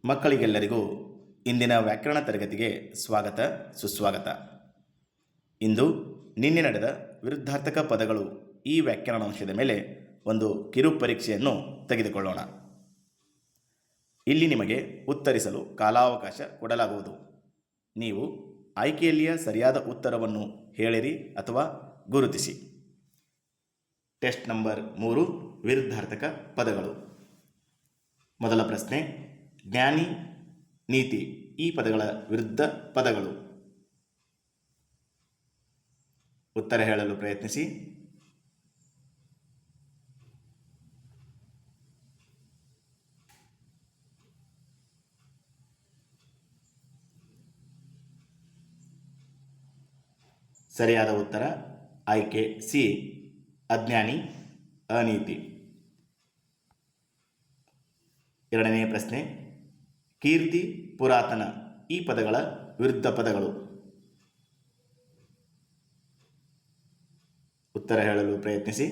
ಮಕ್ಕಳಿಗೆಲ್ಲರಿಗೂ ಇಂದಿನ ವ್ಯಾಕರಣ ತರಗತಿಗೆ ಸ್ವಾಗತ ಸುಸ್ವಾಗತ. ಇಂದು ನಿನ್ನೆ ನಡೆದ ವಿರುದ್ಧಾರ್ಥಕ ಪದಗಳು ಈ ವ್ಯಾಕರಣಾಂಶದ ಮೇಲೆ ಒಂದು ಕಿರು ಪರೀಕ್ಷೆಯನ್ನು ತೆಗೆದುಕೊಳ್ಳೋಣ. ಇಲ್ಲಿ ನಿಮಗೆ ಉತ್ತರಿಸಲು ಕಾಲಾವಕಾಶ ಕೊಡಲಾಗುವುದು. ನೀವು ಆಯ್ಕೆಯಲ್ಲಿಯ ಸರಿಯಾದ ಉತ್ತರವನ್ನು ಹೇಳಿರಿ ಅಥವಾ ಗುರುತಿಸಿ. ಟೆಸ್ಟ್ ನಂಬರ್ 3, ವಿರುದ್ಧಾರ್ಥಕ ಪದಗಳು. ಮೊದಲ ಪ್ರಶ್ನೆ, ಜ್ಞಾನಿ, ನೀತಿ ಈ ಪದಗಳ ವಿರುದ್ಧ ಪದಗಳು. ಉತ್ತರ ಹೇಳಲು ಪ್ರಯತ್ನಿಸಿ. ಸರಿಯಾದ ಉತ್ತರ ಆಯ್ಕೆ ಸಿ, ಅಜ್ಞಾನಿ, ಅನೀತಿ. ಎರಡನೆಯ ಪ್ರಶ್ನೆ, ಕೀರ್ತಿ, ಪುರಾತನ ಈ ಪದಗಳ ವಿರುದ್ಧ ಪದಗಳು. ಉತ್ತರ ಹೇಳಲು ಪ್ರಯತ್ನಿಸಿ.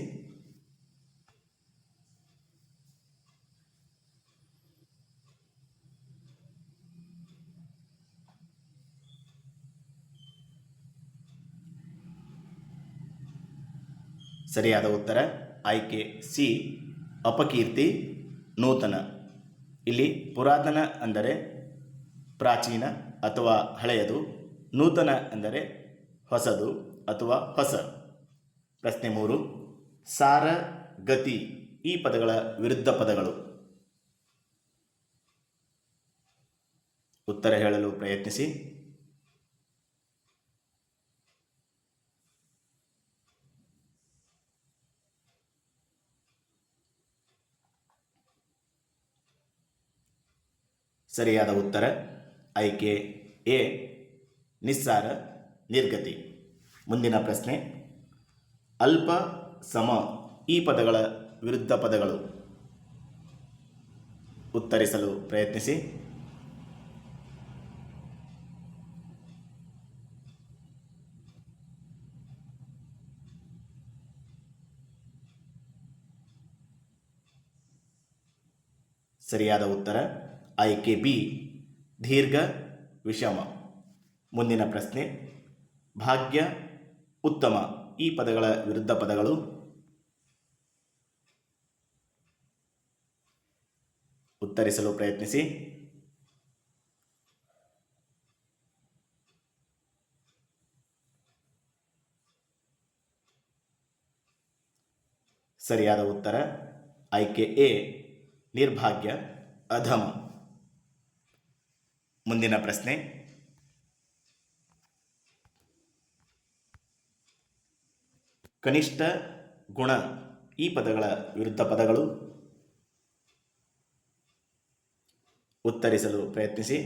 ಸರಿಯಾದ ಉತ್ತರ ಆಯ್ಕೆ ಸಿ, ಅಪಕೀರ್ತಿ, ನೂತನ. ಇಲ್ಲಿ ಪುರಾತನ ಅಂದರೆ ಪ್ರಾಚೀನ ಅಥವಾ ಹಳೆಯದು, ನೂತನ ಎಂದರೆ ಹೊಸದು ಅಥವಾ ಹೊಸ. ಪ್ರಶ್ನೆ 3, ಸಾರ, ಗತಿ ಈ ಪದಗಳ ವಿರುದ್ಧ ಪದಗಳು. ಉತ್ತರ ಹೇಳಲು ಪ್ರಯತ್ನಿಸಿ. ಸರಿಯಾದ ಉತ್ತರ ಆಯ್ಕೆ ಎ, ನಿಸ್ಸಾರ, ನಿರ್ಗತಿ. ಮುಂದಿನ ಪ್ರಶ್ನೆ, ಅಲ್ಪ, ಸಮ ಈ ಪದಗಳ ವಿರುದ್ಧ ಪದಗಳು. ಉತ್ತರಿಸಲು ಪ್ರಯತ್ನಿಸಿ. ಸರಿಯಾದ ಉತ್ತರ ಆಯ್ಕೆ ಬಿ, ದೀರ್ಘ, ವಿಷಮ. ಮುಂದಿನ ಪ್ರಶ್ನೆ, ಭಾಗ್ಯ, ಉತ್ತಮ ಈ ಪದಗಳ ವಿರುದ್ಧ ಪದಗಳು. ಉತ್ತರಿಸಲು ಪ್ರಯತ್ನಿಸಿ. ಸರಿಯಾದ ಉತ್ತರ ಆಯ್ಕೆ ಎ, ನಿರ್ಭಾಗ್ಯ, ಅಧಮ. ಮುಂದಿನ ಪ್ರಶ್ನೆ, ಕನಿಷ್ಠ, ಗುಣ ಈ ಪದಗಳ ವಿರುದ್ಧ ಪದಗಳು. ಉತ್ತರಿಸಲು ಪ್ರಯತ್ನಿಸಿ.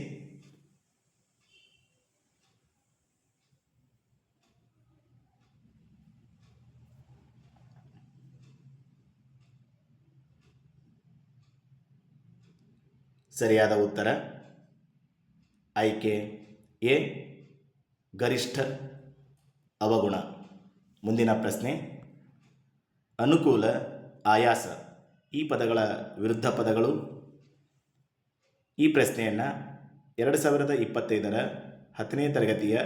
ಸರಿಯಾದ ಉತ್ತರ ಆಯ್ಕೆ ಎ, ಗರಿಷ್ಠ, ಅವಗುಣ. ಮುಂದಿನ ಪ್ರಶ್ನೆ, ಅನುಕೂಲ, ಆಯಾಸ ಈ ಪದಗಳ ವಿರುದ್ಧ ಪದಗಳು. ಈ ಪ್ರಶ್ನೆಯನ್ನು 2025ರ 10ನೇ ತರಗತಿಯ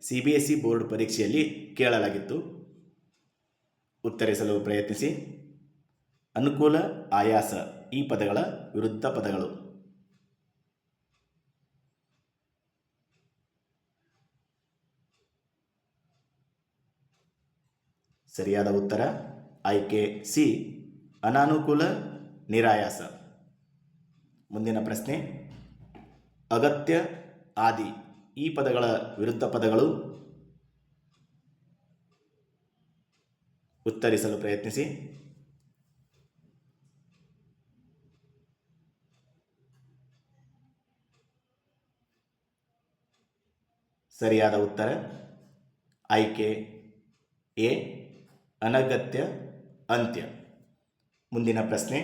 CBSE ಬೋರ್ಡ್ ಪರೀಕ್ಷೆಯಲ್ಲಿ ಕೇಳಲಾಗಿತ್ತು. ಉತ್ತರಿಸಲು ಪ್ರಯತ್ನಿಸಿ. ಅನುಕೂಲ, ಆಯಾಸ ಈ ಪದಗಳ ವಿರುದ್ಧ ಪದಗಳು. ಸರಿಯಾದ ಉತ್ತರ ಆಯ್ಕೆ ಸಿ, ಅನಾನುಕೂಲ, ನಿರಾಯಾಸ. ಮುಂದಿನ ಪ್ರಶ್ನೆ, ಅಗತ್ಯ, ಆದಿ ಈ ಪದಗಳ ವಿರುದ್ಧ ಪದಗಳು. ಉತ್ತರಿಸಲು ಪ್ರಯತ್ನಿಸಿ. ಸರಿಯಾದ ಉತ್ತರ ಆಯ್ಕೆ ಎ, ಅನಗತ್ಯ, ಅಂತ್ಯ. ಮುಂದಿನ ಪ್ರಶ್ನೆ,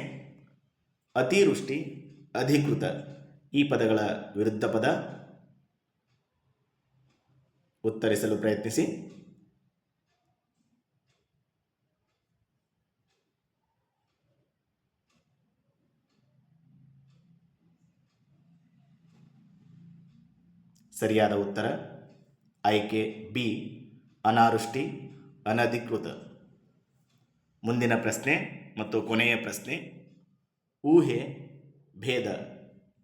ಅತಿವೃಷ್ಟಿ, ಅಧಿಕೃತ ಈ ಪದಗಳ ವಿರುದ್ಧ ಪದ. ಉತ್ತರಿಸಲು ಪ್ರಯತ್ನಿಸಿ. ಸರಿಯಾದ ಉತ್ತರ ಆಯ್ಕೆ ಬಿ ಅನಾವೃಷ್ಟಿ ಅನಧಿಕೃತ. ಮುಂದಿನ ಪ್ರಶ್ನೆ ಮತ್ತು ಕೊನೆಯ ಪ್ರಶ್ನೆ, ಊಹೆ ಭೇದ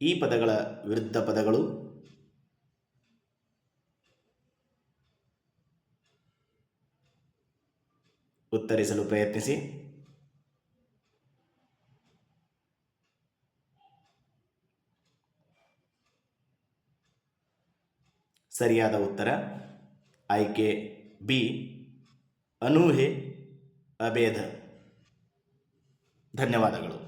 ಈ ಪದಗಳ ವಿರುದ್ಧ ಪದಗಳು. ಉತ್ತರಿಸಲು ಪ್ರಯತ್ನಿಸಿ. ಸರಿಯಾದ ಉತ್ತರ ಆಯ್ಕೆ ಬಿ ಅನೂಹೆ ಅಭೇದ. ಧನ್ಯವಾದಗಳು.